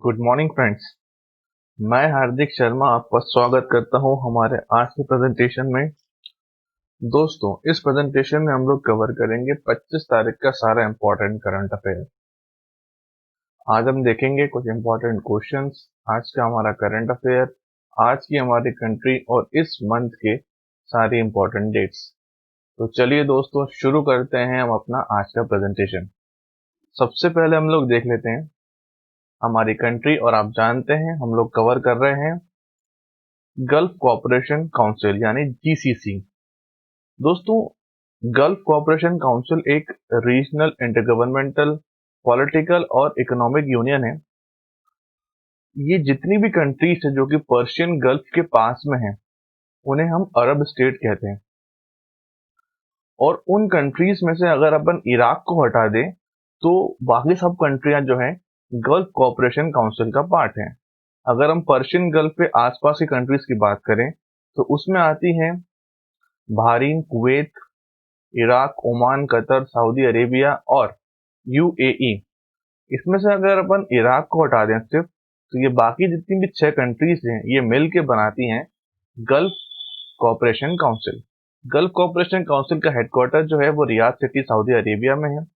Good morning friends. मैं हार्दिक शर्मा आपका स्वागत करता हूं हमारे आज के प्रेजेंटेशन में। दोस्तों, इस प्रेजेंटेशन में हम लोग कवर करेंगे 25 तारीख का सारा इंपॉर्टेंट करंट अफेयर। आज हम देखेंगे कुछ इंपॉर्टेंट क्वेश्चंस, आज का हमारा करंट अफेयर, आज की हमारी कंट्री और इस मंथ के सारी इंपॉर्टेंट डेट्स। तो चलिए दोस्तों, शुरू करते हैं हम अपना आज का प्रेजेंटेशन। सबसे पहले हम लोग देख लेते हैं हमारी कंट्री, और आप जानते हैं हम लोग कवर कर रहे हैं गल्फ कोऑपरेशन काउंसिल यानी जीसीसी। दोस्तों, गल्फ कोऑपरेशन काउंसिल एक रीजनल इंटरगवर्नमेंटल पॉलिटिकल और इकोनॉमिक यूनियन है। ये जितनी भी कंट्रीज है जो कि पर्शियन गल्फ के पास में है, उन्हें हम अरब स्टेट कहते हैं। और उन कंट्रीज में से अगर अपन इराक को हटा दें तो बाकी सब कंट्रियां जो हैं गल्फ कोऑपरेशन काउंसिल का पार्ट हैं। अगर हम पर्शियन गल्फ के आसपास की कंट्रीज की बात करें तो उसमें आती हैं Bahrain, Kuwait, Iraq, Oman, Qatar, Saudi Arabia और यूएई। इसमें से अगर अपन इराक को हटा दें सिर्फ, तो ये बाकी जितनी भी 6 कंट्रीज हैं ये मिल के बनाती हैं gulf cooperation council. Gulf cooperation council का हेडक्वार्टर जो है वो रियाद सिटी, सऊदी अरेबिया में है।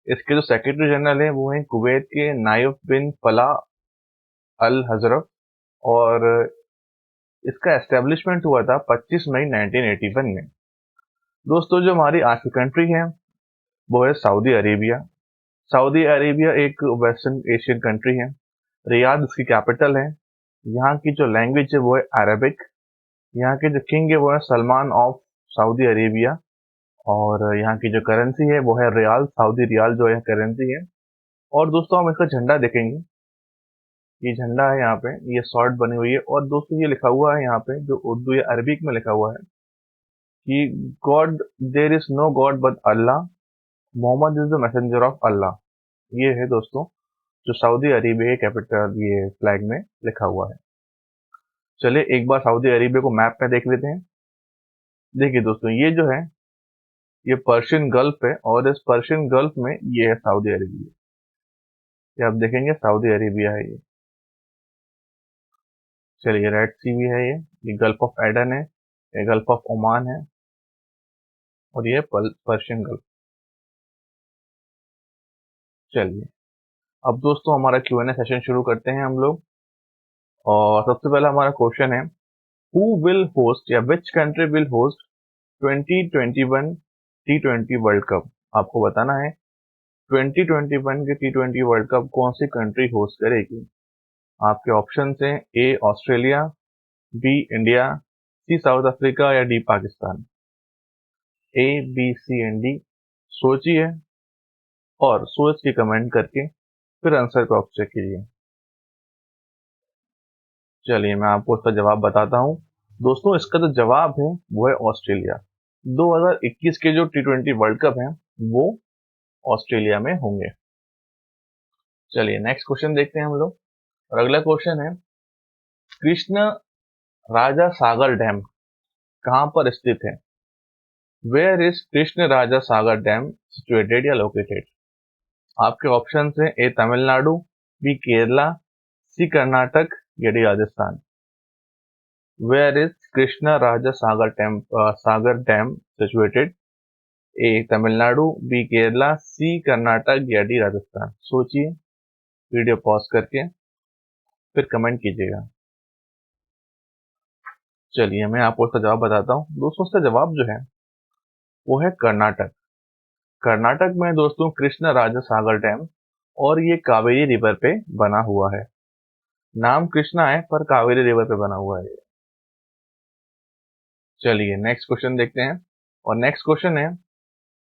इसके जो सेक्रेटरी जनरल हैं वो हैं कुवैत के नाइफ बिन फलाह अल हजरफ, और इसका एस्टेब्लिशमेंट हुआ था 25 मई 1981 में। दोस्तों, जो हमारी आज की कंट्री है वो है सऊदी अरेबिया। सऊदी अरेबिया एक वेस्टर्न एशियन कंट्री है। रियाद इसकी कैपिटल है। यहाँ की जो लैंग्वेज है वो है अरबिक। यहाँ के जो किंग है वो है सलमान ऑफ सऊदी अरेबिया, और यहाँ की जो करेंसी है वो है रियाल, सऊदी रियाल जो है करेंसी है। और दोस्तों, हम इसका झंडा देखेंगे। ये झंडा है यहाँ पे, ये शॉर्ट बनी हुई है, और दोस्तों ये लिखा हुआ है यहाँ पे जो उर्दू या अरबिक में लिखा हुआ है कि God, there is no God but Allah, Muhammad is the messenger of Allah. ये है दोस्तों जो सऊदी अरेबिया के कैपिटल ये फ्लैग में लिखा हुआ है। चलिए एक बार सऊदी अरेबिया को मैप में देख लेते हैं। देखिए दोस्तों, ये जो है ये पर्शियन गल्फ है, और इस पर्शियन गल्फ में ये है सऊदी अरेबिया। ये आप देखेंगे सऊदी अरेबिया है ये। चलिए, रेड सी भी है ये गल्फ ऑफ एडन है, ये गल्फ ऑफ ओमान है, और ये पर्शियन गल्फ। चलिए अब दोस्तों हमारा Q&A सेशन शुरू करते हैं हम लोग। और सबसे पहला हमारा क्वेश्चन है, हु विल होस्ट या which country will host 2021 T20 world cup. आपको बताना है 2021 के T20 वर्ल्ड कप कौन सी कंट्री होस्ट करेगी। आपके ऑप्शन हैं A Australia, B India, C South Africa या D Pakistan. A, B, C and D. सोचिए और सोच के कमेंट करके फिर आंसर को आप चेक कीजिए। चलिए मैं आपको इसका जवाब बताता हूँ। दोस्तों, इसका जो जवाब है वो है ऑस्ट्रेलिया। 2021 के जो T20 वर्ल्ड कप हैं वो ऑस्ट्रेलिया में होंगे। चलिए नेक्स्ट क्वेश्चन देखते हैं हम लोग। और अगला क्वेश्चन है, कृष्ण राजा सागर डैम कहाँ पर स्थित है। Where is Krishna Raja Sagar dam situated या लोकेटेड। आपके ऑप्शन हैं A Tamil Nadu, B Kerala, C Karnataka या D Rajasthan. Where is Krishna Raja Sagar dam situated. A Tamil Nadu, B Kerala, C Karnataka या डी राजस्थान। सोचिए, वीडियो पॉज करके फिर कमेंट कीजिएगा। चलिए मैं आपको इसका जवाब बताता हूँ। दोस्तों, इसका जवाब जो है वो है कर्नाटक। कर्नाटक में दोस्तों कृष्ण राजा सागर डैम, और ये कावेरी रिवर पे बना हुआ है। नाम कृष्णा है पर कावेरी रिवर पे बना हुआ है। चलिए नेक्स्ट क्वेश्चन देखते हैं। और नेक्स्ट क्वेश्चन है,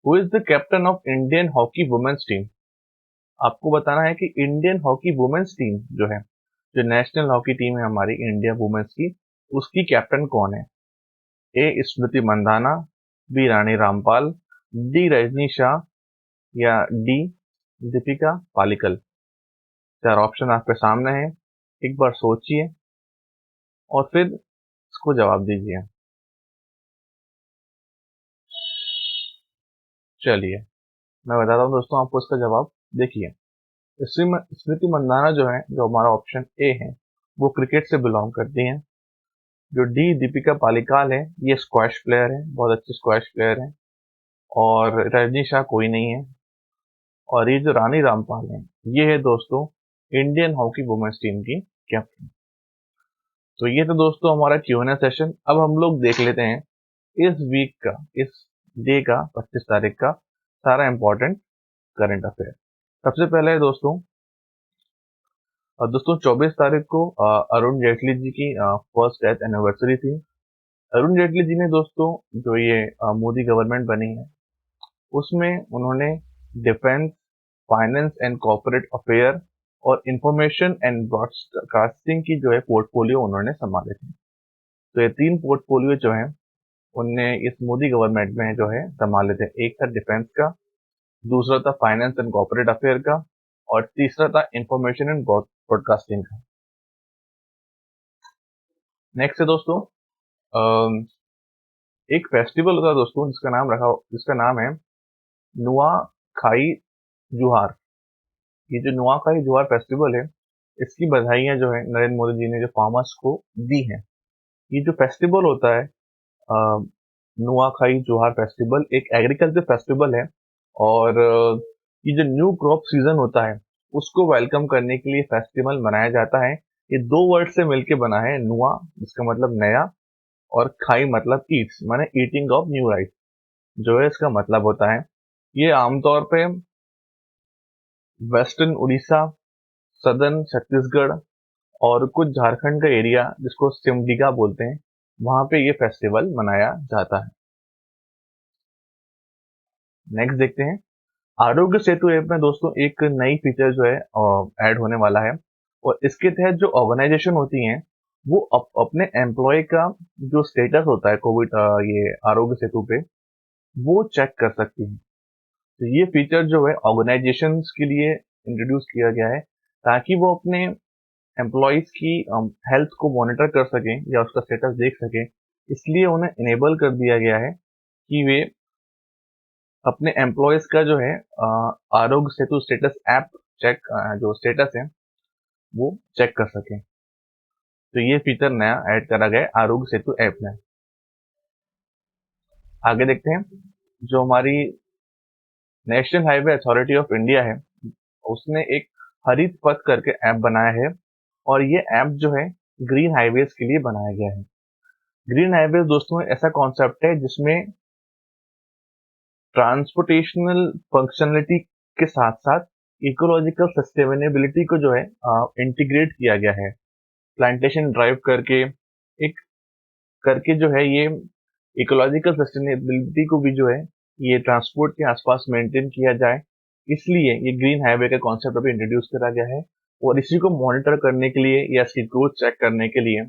who is the captain of Indian hockey women's team. आपको बताना है कि इंडियन हॉकी वुमेन्स टीम जो है, जो नेशनल हॉकी टीम है हमारी इंडिया वुमेन्स की, उसकी कैप्टन कौन है। ए स्मृति मंदाना, बी रानी रामपाल, डी रजनी शाह या डी दीपिका पालिकल। 4 ऑप्शन आपके सामने हैं, एक बार सोचिए और फिर इसको जवाब दीजिए। चलिए मैं बताता हूँ दोस्तों आपको इसका जवाब। देखिए, स्मृति मंदाना जो है, जो हमारा ऑप्शन ए है, वो क्रिकेट से बिलोंग करती हैं। जो डी दीपिका पालिकाल है, ये स्क्वैश प्लेयर है, बहुत अच्छे स्क्वैश प्लेयर है। और रजनी शाह कोई नहीं है। और ये जो रानी रामपाल है, ये है दोस्तों इंडियन हॉकी वुमेन्स टीम की कैप्टन। तो ये तो दोस्तों हमारा Q&A सेशन। अब हम लोग देख लेते हैं इस वीक का, इस डे का, 25 तारीख का सारा इंपॉर्टेंट करंट अफेयर। सबसे पहले है दोस्तों, 24 तारीख को अरुण जेटली जी की फर्स्ट डेथ एनिवर्सरी थी। अरुण जेटली जी ने दोस्तों, जो ये मोदी गवर्नमेंट बनी है, उसमें उन्होंने defence, finance and corporate affair और इंफॉर्मेशन एंड ब्रॉडकास्टिंग की जो है पोर्टफोलियो उन्होंने संभाले थे। तो ये 3 पोर्टफोलियो जो है उनने इस मोदी गवर्नमेंट में जो है संभाले थे। एक था डिफेंस का, दूसरा था फाइनेंस एंड कॉर्पोरेट अफेयर का, और तीसरा था इंफॉर्मेशन एंड ब्रॉडकास्टिंग का। नेक्स्ट है दोस्तों, अम, एक फेस्टिवल होता है दोस्तों जिसका नाम है नुआ खाई जुहार। ये जो नुआ खाई जुहार फेस्टिवल है, इसकी बधाइयां जो है नरेंद्र मोदी जी ने जो फार्मर्स को दी हैं। ये जो फेस्टिवल होता है नुआखाई जोहार फेस्टिवल, एक एग्रीकल्चर फेस्टिवल है। और ये जो न्यू क्रॉप सीजन होता है, उसको वेलकम करने के लिए फेस्टिवल मनाया जाता है। ये 2 वर्ड से मिलके बना है, नुआ जिसका मतलब नया, और खाई मतलब ईट्स, माने ईटिंग ऑफ न्यू राइस जो है इसका मतलब होता है। ये आमतौर पे वेस्टर्न उड़ीसा, सदर्न छत्तीसगढ़ और कुछ झारखंड का एरिया जिसको सिमडिगा बोलते हैं, वहां पे ये फेस्टिवल मनाया जाता है। नेक्स्ट देखते हैं, आरोग्य सेतु ऐप में दोस्तों एक नई फीचर जो है ऐड होने वाला है। और इसके तहत जो ऑर्गेनाइजेशन होती हैं, वो अपने एम्प्लॉय का जो स्टेटस होता है कोविड ये आरोग्य सेतु पे, वो चेक कर सकती हैं। तो ये फीचर जो है ऑर्गेनाइजेशंस के लिए इंट्रोड्यूस किया गया है, ताकि वो अपने एम्प्लॉयज की हेल्थ को मॉनिटर कर सकें या उसका स्टेटस देख सकें। इसलिए उन्हें इनेबल कर दिया गया है कि वे अपने एम्प्लॉयज का जो है Aarogya Setu status app check, जो स्टेटस है वो चेक कर सकें। तो ये फीचर नया ऐड करा गया है आरोग्य सेतु ऐप में। आगे देखते हैं, जो हमारी national highway authority of India है, उसने एक हरित पथ करके ऐप बनाया है। और ये ऐप जो है ग्रीन हाईवेज के लिए बनाया गया है। ग्रीन हाईवेज दोस्तों ऐसा कॉन्सेप्ट है जिसमें ट्रांसपोर्टेशनल फंक्शनलिटी के साथ साथ इकोलॉजिकल सस्टेनेबिलिटी को जो है इंटीग्रेट किया गया है। प्लांटेशन ड्राइव करके एक करके जो है ये इकोलॉजिकल सस्टेनेबिलिटी को भी जो है ये ट्रांसपोर्ट के आसपास मेंटेन किया जाए, इसलिए ये ग्रीन हाईवे का कॉन्सेप्ट अभी इंट्रोड्यूस करा गया है। और इसी को मॉनिटर करने के लिए या इसकी ग्रोथ चेक करने के लिए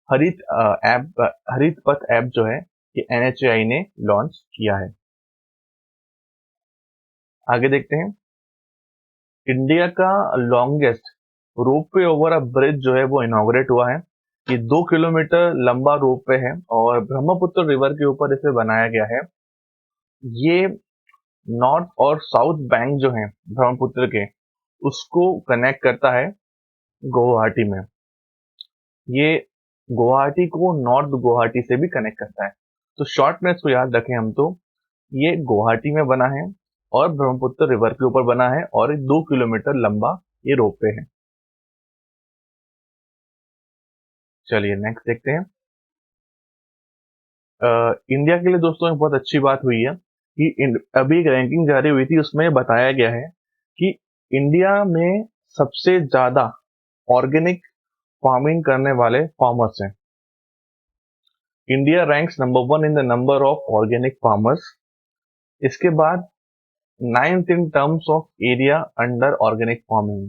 हरित पथ ऐप जो है ये NHAI ने लॉन्च किया है। आगे देखते हैं, इंडिया का longest ropeway over a bridge जो है वो इनॉग्रेट हुआ है। ये 2 किलोमीटर लंबा रोपवे है और ब्रह्मपुत्र रिवर के ऊपर इसे बनाया गया है। ये नॉर्थ और साउथ बैंक जो है ब्रह्मपुत्र के, उसको कनेक्ट करता है गुवाहाटी में। ये गुवाहाटी को नॉर्थ गुवाहाटी से भी कनेक्ट करता है। तो शॉर्ट में इसको याद रखें हम तो, ये गुवाहाटी में बना है और ब्रह्मपुत्र रिवर के ऊपर बना है और 2 किलोमीटर लंबा ये रोपवे है। चलिए नेक्स्ट देखते हैं। इंडिया के लिए दोस्तों एक बहुत अच्छी बात हुई है कि अभी एक रैंकिंग जारी हुई थी, उसमें बताया गया है कि इंडिया में सबसे ज्यादा ऑर्गेनिक फार्मिंग करने वाले फार्मर्स हैं। India ranks number 1 in the number of organic farmers. इसके बाद 9th in terms of area under organic farming.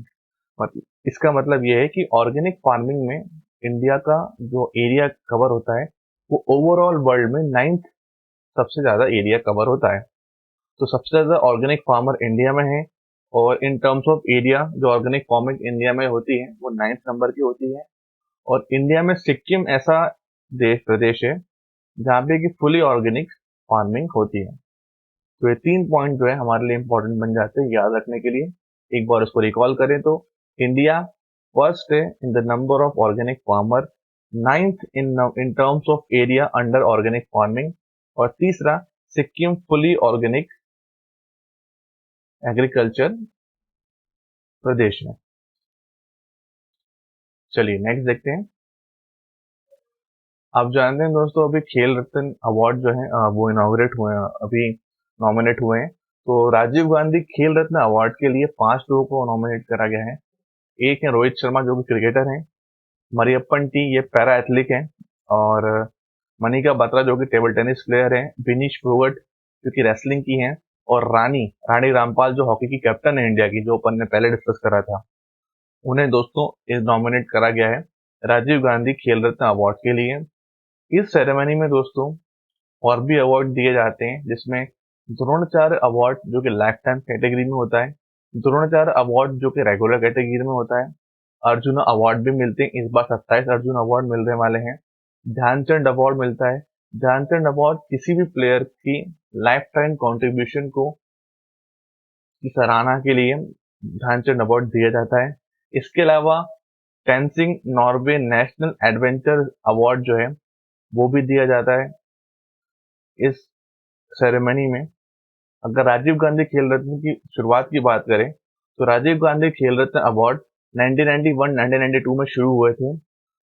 मतलब इसका मतलब यह है कि ऑर्गेनिक फार्मिंग में इंडिया का जो एरिया कवर होता है, वो ओवरऑल वर्ल्ड में 9th सबसे ज्यादा एरिया कवर होता है। तो सबसे ज्यादा ऑर्गेनिक फार्मर इंडिया में है। और इन टर्म्स ऑफ एरिया जो ऑर्गेनिक फार्मिंग इंडिया में होती है वो 9th नंबर की होती है। और इंडिया में सिक्किम ऐसा प्रदेश है जहाँ पे कि फुली ऑर्गेनिक फार्मिंग होती है। तो ये 3 पॉइंट जो है हमारे लिए इंपॉर्टेंट बन जाते हैं याद रखने के लिए। एक बार उसको रिकॉल करें तो इंडिया फर्स्ट है in the number of organic farmer, ninth in terms of area under organic farming, और तीसरा सिक्किम फुली ऑर्गेनिक एग्रीकल्चर प्रदेश में। चलिए नेक्स्ट देखते हैं। आप जानते हैं दोस्तों, अभी खेल रत्न अवार्ड जो है वो इनॉग्रेट हुए हैं, अभी नॉमिनेट हुए हैं। तो राजीव गांधी खेल रत्न अवार्ड के लिए 5 लोगों को नॉमिनेट करा गया है। एक है रोहित शर्मा जो कि क्रिकेटर हैं, मरियप्पन टी ये पैरा एथलीट हैं, और मनिका बत्रा जो कि टेबल टेनिस प्लेयर हैं, विनीश फोगट जो कि रेसलिंग की हैं, और रानी रानी रामपाल जो हॉकी की कैप्टन है इंडिया की, जो अपन ने पहले डिस्कस करा था। उन्हें दोस्तों नॉमिनेट करा गया है राजीव गांधी खेल रत्न अवार्ड के लिए। इस सेरेमनी में दोस्तों और भी अवार्ड दिए जाते हैं, जिसमें द्रोणाचार्य अवार्ड जो कि लाइफ टाइम कैटेगरी में होता है, द्रोणाचार्य अवार्ड जो कि रेगुलर कैटेगरी में होता है, अर्जुन अवार्ड भी मिलते हैं। इस बार 27 अर्जुन अवार्ड मिलने वाले हैं। ध्यानचंद अवार्ड मिलता है। ध्यानचंद अवार्ड किसी भी प्लेयर की लाइफ टाइम कॉन्ट्रीब्यूशन को की सराहना के लिए ध्यानचंद अवार्ड दिया जाता है। इसके अलावा fencing Norway national adventure award जो है वो भी दिया जाता है इस सेरेमनी में। अगर राजीव गांधी खेल रत्न की शुरुआत की बात करें तो राजीव गांधी खेल रत्न अवार्ड 1991-1992 में शुरू हुए थे,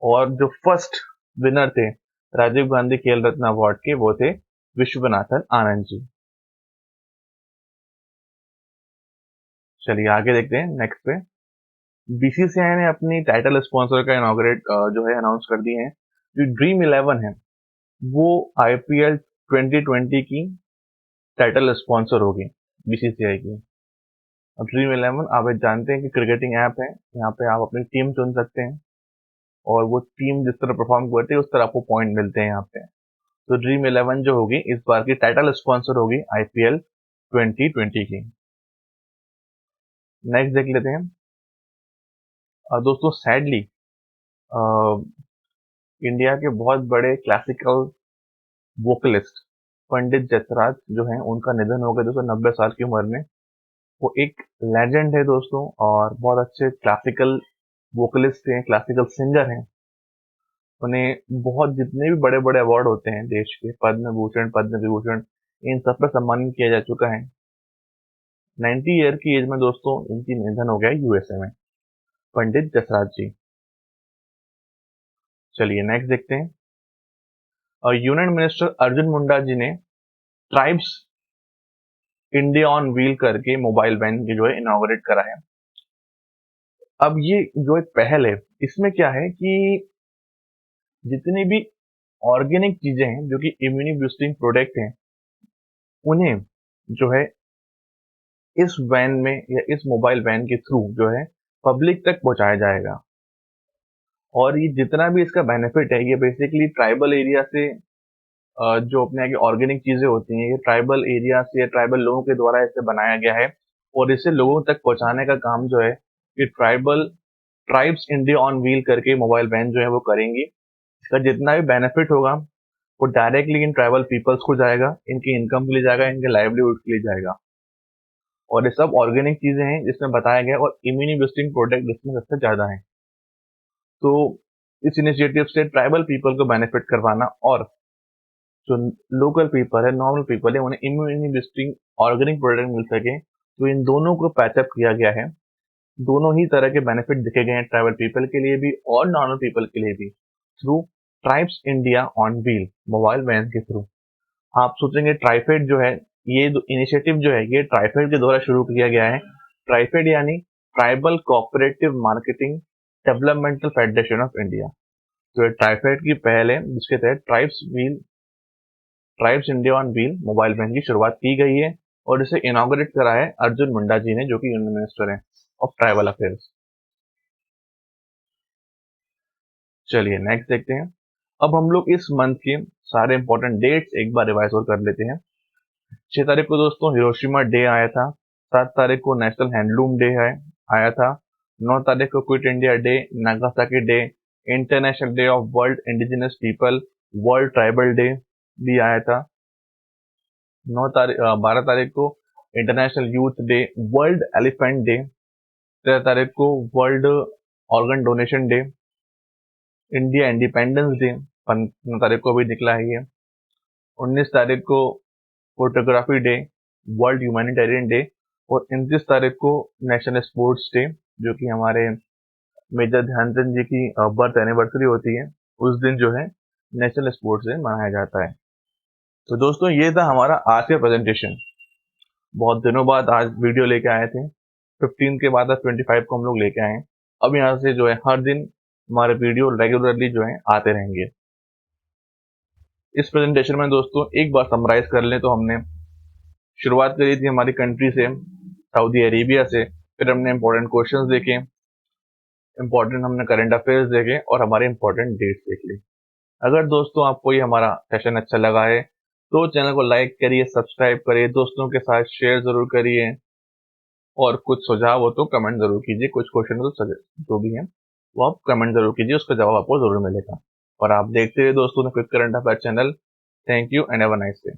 और जो फर्स्ट विनर थे राजीव गांधी खेल रत्न अवार्ड के वो थे विश्वनाथन आनंद जी। चलिए आगे देखते हैं नेक्स्ट पे। बीसीसीआई ने अपनी टाइटल स्पॉन्सर का इनॉग्रेट जो है अनाउंस कर दिए हैं। जो ड्रीम 11 है वो आईपीएल 2020 की टाइटल स्पॉन्सर होगी बीसीसीआई की। अब ड्रीम 11 आप जानते हैं कि क्रिकेटिंग ऐप है, यहाँ पे आप अपनी टीम चुन सकते हैं, और वो टीम जिस तरह परफॉर्म करती है उस तरह आपको पॉइंट मिलते हैं यहाँ पे। तो ड्रीम 11 जो होगी इस बार की टाइटल स्पॉन्सर होगी आईपीएल 2020 की। नेक्स्ट देख लेते हैं। दोस्तों सैडली इंडिया के बहुत बड़े क्लासिकल वोकलिस्ट पंडित जसराज जो हैं उनका निधन हो गया दोस्तों 90 साल की उम्र में। वो एक लेजेंड है दोस्तों, और बहुत अच्छे क्लासिकल वोकलिस्ट हैं, क्लासिकल सिंगर हैं। उन्हें बहुत जितने भी बड़े बड़े अवार्ड होते हैं देश के, पद्म भूषण पद्म विभूषण, इन सब पर सम्मानित किया जा चुका है। 90 ईयर की एज में दोस्तों इनकी निधन हो गया यूएसए में, पंडित जसराज जी। चलिए नेक्स्ट देखते हैं। और यूनियन मिनिस्टर अर्जुन मुंडा जी ने ट्राइब्स इंडिया ऑन व्हील करके मोबाइल वैन की जो है इनॉग्रेट करा है। अब ये जो एक पहल है इसमें क्या है कि जितनी भी ऑर्गेनिक चीजें हैं जो कि इम्यूनि बूस्टिंग प्रोडक्ट हैं उन्हें जो है इस वैन में या इस मोबाइल वैन के थ्रू जो है पब्लिक तक पहुंचाया जाएगा। और ये जितना भी इसका बेनिफिट है ये बेसिकली ट्राइबल एरिया से जो अपने आगे ऑर्गेनिक चीजें होती हैं ये ट्राइबल एरिया से या ट्राइबल लोगों के द्वारा इसे बनाया गया है, और इसे लोगों तक पहुंचाने का काम जो है कि ट्राइब्स इंडिया ऑन व्हील करके मोबाइल वैन जो है वो करेंगी। इसका जितना भी बेनिफिट होगा वो डायरेक्टली इन ट्राइबल पीपल्स को जाएगा, इनकी इनकम के लिए जाएगा, इनके लाइवलीहुड के लिए जाएगा। और ये सब ऑर्गेनिक चीजें हैं जिसमें बताया गया, और इम्यूनि बूस्टिंग प्रोडक्ट इसमें सबसे ज्यादा है। तो इस इनिशिएटिव से ट्राइबल पीपल को बेनिफिट करवाना, और जो लोकल पीपल है, नॉर्मल पीपल है, उन्हें इम्यूनि बूस्टिंग ऑर्गेनिक प्रोडक्ट मिल सके, तो इन दोनों को पैचअप किया गया है। दोनों ही तरह के बेनिफिट दिखे गए हैं, ट्राइबल पीपल के लिए भी और नॉर्मल पीपल के लिए भी, through tribes India on wheel mobile van के थ्रू। आप सोचेंगे ट्राइफेड जो है, ये इनिशिएटिव जो है ये ट्राइफेड के द्वारा शुरू किया गया है। ट्राइफेड यानी tribal cooperative marketing developmental federation of India. तो ये ट्राइफेड की पहल है जिसके तहत tribes India on wheel mobile van की शुरुआत की गई है, और इसे इनॉग्रेट करा है अर्जुन मुंडा जी ने जो कि यूनियन मिनिस्टर हैं ऑफ ट्राइबल अफेयर्स। चलिए नेक्स्ट देखते हैं। अब हम लोग इस मंथ के सारे इंपॉर्टेंट डेट्स एक बार रिवाइज और कर लेते हैं। 6 तारीख को दोस्तों हिरोशिमा डे आया था। 7 तारीख को नेशनल हैंडलूम डे आया था। 9 तारीख को quit India day, Nagasaki day, international day of world indigenous people, world tribal day भी आया था। 12 तारीख को international youth day, world elephant day, 13 तारीख को world organ donation day, India independence day 15 तारीख को भी निकला है ये, 19 तारीख को photography day, world humanitarian day, और 29 तारीख को नेशनल स्पोर्ट्स डे, जो कि हमारे मेजर ध्यानचंद जी की बर्थ एनिवर्सरी होती है, उस दिन जो है नेशनल स्पोर्ट्स डे मनाया जाता है। तो दोस्तों ये था हमारा आज का प्रेजेंटेशन। बहुत दिनों बाद आज वीडियो लेके आए थे, 15 के बाद 25 को हम लोग लेके आए हैं। अब यहाँ से जो है हर दिन हमारे वीडियो रेगुलरली जो है आते रहेंगे। इस प्रेजेंटेशन में दोस्तों एक बार समराइज कर लें तो हमने शुरुआत करी थी हमारी कंट्री से, सऊदी अरेबिया से, फिर हमने इंपॉर्टेंट क्वेश्चंस देखे, इंपॉर्टेंट हमने करंट अफेयर्स देखे और हमारे इंपॉर्टेंट डेट्स देख ली। अगर दोस्तों आपको ये हमारा सेशन अच्छा लगा है तो चैनल को लाइक करिए, सब्सक्राइब करिए, दोस्तों के साथ शेयर जरूर करिए, और कुछ सुझाव हो तो कमेंट जरूर कीजिए। कुछ क्वेश्चन तो जो भी है वो आप कमेंट जरूर कीजिए, उसका जवाब आपको जरूर मिलेगा। और आप देखते रहिए दोस्तों quick current affair channel. Thank you and have a nice day.